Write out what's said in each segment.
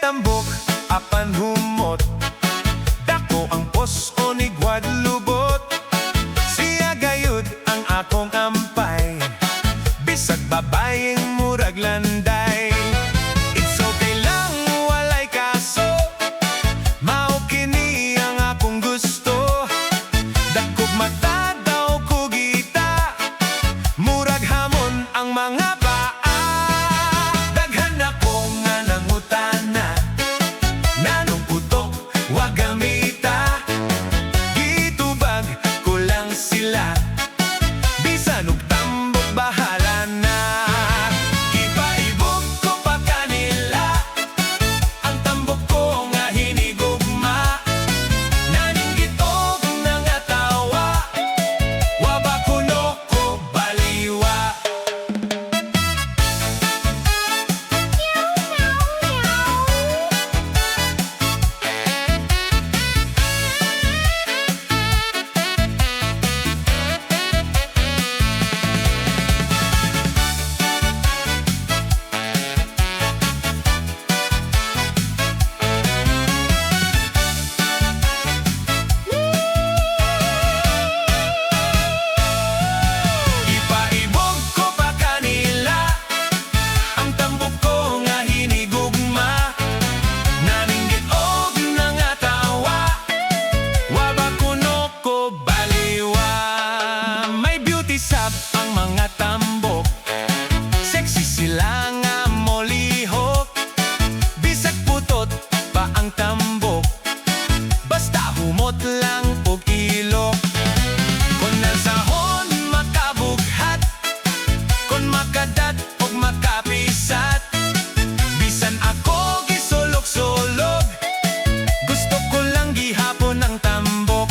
tambok apan humot, dako ang pos o ni Guadalupe. Siya gayud ang akong ampay, bisag babayeng murag landay. It's okay lang, walay kaso, mao kini ang akong gusto. Dakog mata daw kugita, murag hamon ang mga paa. Daghan ako nga nangutana, nanong putok wa gamita. Gitubag ko lang sila, bisan og tambok bahala na. Ipaibog ko pa kanila ang tambok ko nga hinigugma. Naninggit og nangatawa, wa ba kuno ko baliwa. Ipaibog ko pa kanila ang tambok ko nga hinigugma. Naninggit og nangatawa, wa ba kuno ko baliwa. May beauty sab ang mga tambok, sexy sila nga molihok. Bisag putot pa ang tambok, basta humot lang og ilok. Kung nasahon makabughat, kung makadat og makapisat, bisan ako gisulok-sulog, gusto ko lang gihapon ang tambok.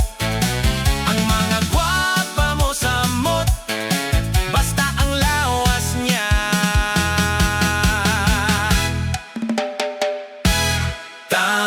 Ang mga gwapa mo samot, basta ang lawas niya. Tambok